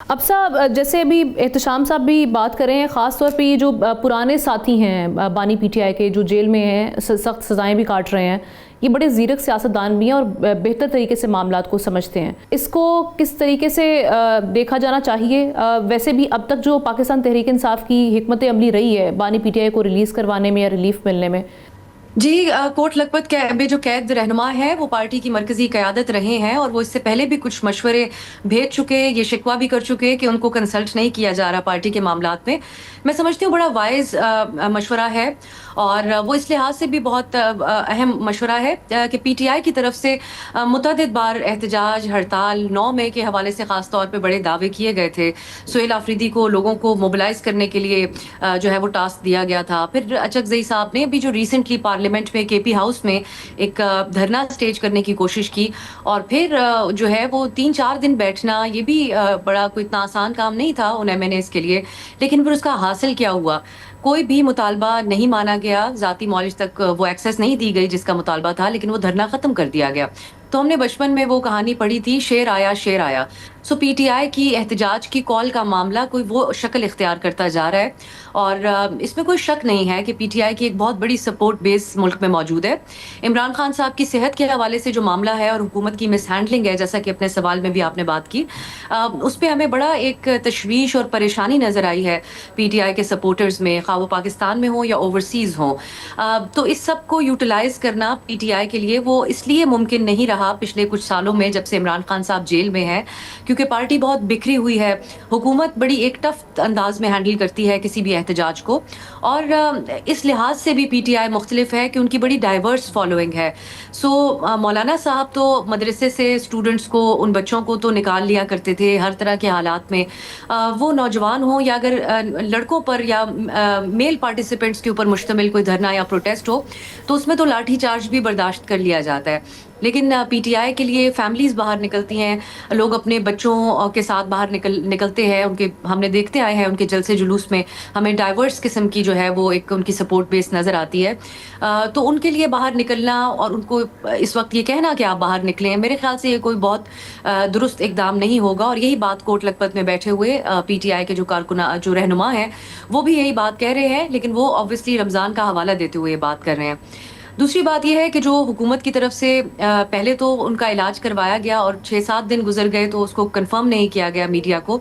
اب صاحب جیسے ابھی احتشام صاحب بھی بات کر رہے ہیں، خاص طور پہ یہ جو پرانے ساتھی ہیں بانی پی ٹی آئی کے جو جیل میں ہیں، سخت سزائیں بھی کاٹ رہے ہیں، یہ بڑے زیرک سیاستدان بھی ہیں اور بہتر طریقے سے معاملات کو سمجھتے ہیں، اس کو کس طریقے سے دیکھا جانا چاہیے؟ ویسے بھی اب تک جو پاکستان تحریک انصاف کی حکمت عملی رہی ہے بانی پی ٹی آئی کو ریلیز کروانے میں یا ریلیف ملنے میں، جی کوٹ لکھپت میں جو قید رہنما ہے وہ پارٹی کی مرکزی قیادت رہے ہیں، اور وہ اس سے پہلے بھی کچھ مشورے بھیج چکے، یہ شکوہ بھی کر چکے کہ ان کو کنسلٹ نہیں کیا جا رہا پارٹی کے معاملات میں۔ میں سمجھتی ہوں بڑا وائز مشورہ ہے، اور وہ اس لحاظ سے بھی بہت اہم مشورہ ہے کہ پی ٹی آئی کی طرف سے متعدد بار احتجاج، ہڑتال 9 مئی کے حوالے سے خاص طور پہ بڑے دعوے کیے گئے تھے۔ سہیل آفریدی کو لوگوں کو موبلائز کرنے کے لیے جو ہے وہ ٹاسک دیا گیا تھا۔ پھر اچکزئی صاحب نے بھی جو ریسنٹلی پارلیمنٹ میں کے پی ہاؤس میں ایک دھرنا سٹیج کرنے کی کوشش کی، اور پھر جو ہے وہ 3-4 دن بیٹھنا، یہ بھی بڑا کوئی اتنا آسان کام نہیں تھا ان ایم این ایز کے لیے، لیکن پھر اس کا حاصل کیا ہوا؟ کوئی بھی مطالبہ نہیں مانا گیا، ذاتی معالج تک وہ ایکسیس نہیں دی گئی جس کا مطالبہ تھا، لیکن وہ دھرنا ختم کر دیا گیا۔ تو ہم نے بچپن میں وہ کہانی پڑھی تھی، شیر آیا شیر آیا۔ سو پی ٹی آئی کی احتجاج کی کال کا معاملہ کوئی وہ شکل اختیار کرتا جا رہا ہے، اور اس میں کوئی شک نہیں ہے کہ پی ٹی آئی کی ایک بہت بڑی سپورٹ بیس ملک میں موجود ہے۔ عمران خان صاحب کی صحت کے حوالے سے جو معاملہ ہے اور حکومت کی مس ہینڈلنگ ہے، جیسا کہ اپنے سوال میں بھی آپ نے بات کی، اس پہ ہمیں بڑا ایک تشویش اور پریشانی نظر آئی ہے پی ٹی آئی کے سپورٹرز میں، خواہ وہ پاکستان میں ہوں یا اوورسیز ہوں۔ تو اس سب کو یوٹیلائز کرنا پی ٹی آئی کے لیے وہ اس لیے ممکن نہیں رہا پچھلے کچھ سالوں میں جب سے عمران خان صاحب جیل میں ہیں، کیونکہ پارٹی بہت بکھری ہوئی ہے، حکومت بڑی ایک ٹف انداز میں ہینڈل کرتی ہے کسی بھی احتجاج کو، اور اس لحاظ سے بھی پی ٹی آئی مختلف ہے کہ ان کی بڑی ڈائیورس فالوئنگ ہے۔ سو مولانا صاحب تو مدرسے سے اسٹوڈنٹس کو، ان بچوں کو تو نکال لیا کرتے تھے ہر طرح کے حالات میں، وہ نوجوان ہوں یا اگر لڑکوں پر یا میل پارٹیسپینٹس کے اوپر مشتمل کوئی دھرنا یا پروٹیسٹ ہو تو اس میں تو لاٹھی چارج بھی برداشت کر لیا جاتا ہے، لیکن پی ٹی آئی کے لیے فیملیز باہر نکلتی ہیں، لوگ اپنے بچوں کے ساتھ باہر نکلتے ہیں، ان کے ہم نے دیکھتے آئے ہیں ان کے جلسے جلوس میں ہمیں ڈائیورس قسم کی جو ہے وہ ایک ان کی سپورٹ بیس نظر آتی ہے۔ تو ان کے لیے باہر نکلنا اور ان کو اس وقت یہ کہنا کہ آپ باہر نکلیں، میرے خیال سے یہ کوئی بہت درست اقدام نہیں ہوگا، اور یہی بات کوٹ لکھپت میں بیٹھے ہوئے پی ٹی آئی کے جو کارکنان، جو رہنما ہیں، وہ بھی یہی بات کہہ رہے ہیں، لیکن وہ obviously رمضان کا حوالہ دیتے ہوئے یہ بات کر رہے ہیں۔ دوسری بات یہ ہے کہ جو حکومت کی طرف سے پہلے تو ان کا علاج کروایا گیا اور 6-7 دن گزر گئے تو اس کو کنفرم نہیں کیا گیا میڈیا کو،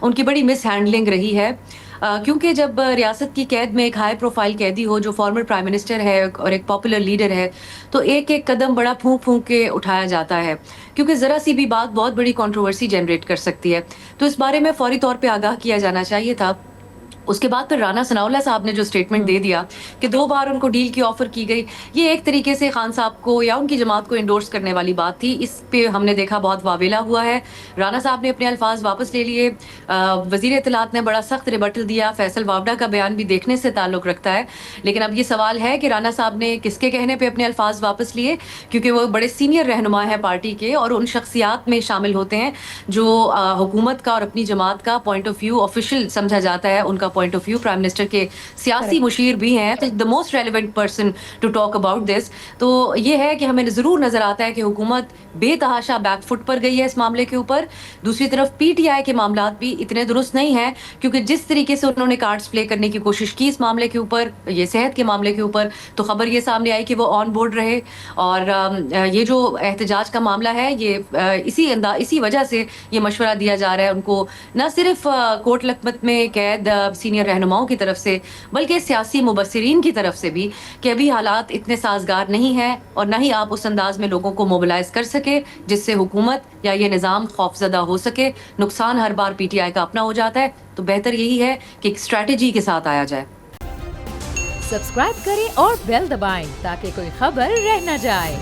ان کی بڑی مس ہینڈلنگ رہی ہے، کیونکہ جب ریاست کی قید میں ایک ہائی پروفائل قیدی ہو جو فارمر پرائم منسٹر ہے اور ایک پاپولر لیڈر ہے، تو ایک ایک قدم بڑا پھونک پھونک کے اٹھایا جاتا ہے، کیونکہ ذرا سی بھی بات بہت بڑی کنٹروورسی جنریٹ کر سکتی ہے، تو اس بارے میں فوری طور پہ آگاہ کیا جانا چاہیے تھا۔ اس کے بعد پھر رانا ثناءاللہ صاحب نے جو سٹیٹمنٹ دے دیا کہ 2 بار ان کو ڈیل کی آفر کی گئی، یہ ایک طریقے سے خان صاحب کو یا ان کی جماعت کو انڈورس کرنے والی بات تھی، اس پہ ہم نے دیکھا بہت واویلا ہوا ہے۔ رانا صاحب نے اپنے الفاظ واپس لے لیے، وزیر اطلاعات نے بڑا سخت ریبٹل دیا، فیصل وابڈا کا بیان بھی دیکھنے سے تعلق رکھتا ہے، لیکن اب یہ سوال ہے کہ رانا صاحب نے کس کے کہنے پہ اپنے الفاظ واپس لیے، کیونکہ وہ بڑے سینئر رہنما ہیں پارٹی کے اور ان شخصیات میں شامل ہوتے ہیں جو حکومت کا اور اپنی جماعت کا پوائنٹ آف ویو آفیشیل سمجھا جاتا ہے، ان کا point of view prime minister کے سیاسی مشیر بھی ہیں، تو the most relevant person to talk about this۔ تو یہ ہے کہ ہمیں ضرور نظر آتا ہے کہ حکومت بے تحاشا بیک فٹ پر گئی ہے اس معاملے کے اوپر۔ دوسری طرف پی ٹی آئی کے معاملات بھی اتنے درست نہیں ہیں، کیونکہ جس طریقے سے انہوں نے کارڈز پلے کرنے کی کوشش کی اس معاملے کے اوپر، یہ صحت کے معاملے کے اوپر، تو خبر یہ سامنے آئی کہ وہ آن بورڈ رہے، اور یہ جو احتجاج کا معاملہ ہے یہ اسی وجہ سے یہ مشورہ دیا جا رہا ہے ان کو، نہ صرف کوٹ لکھپت میں قید سینئر رہنماؤں کی طرف سے بلکہ سیاسی مبصرین کی طرف سے بھی، کہ ابھی حالات اتنے سازگار نہیں ہیں اور نہ ہی آپ اس انداز میں لوگوں کو موبلائز کر سکے جس سے حکومت یا یہ نظام خوفزدہ ہو سکے۔ نقصان ہر بار پی ٹی آئی کا اپنا ہو جاتا ہے، تو بہتر یہی ہے کہ ایک اسٹریٹجی کے ساتھ آیا جائے۔ سبسکرائب کریں اور بیل دبائیں تاکہ کوئی خبر رہ نہ جائے۔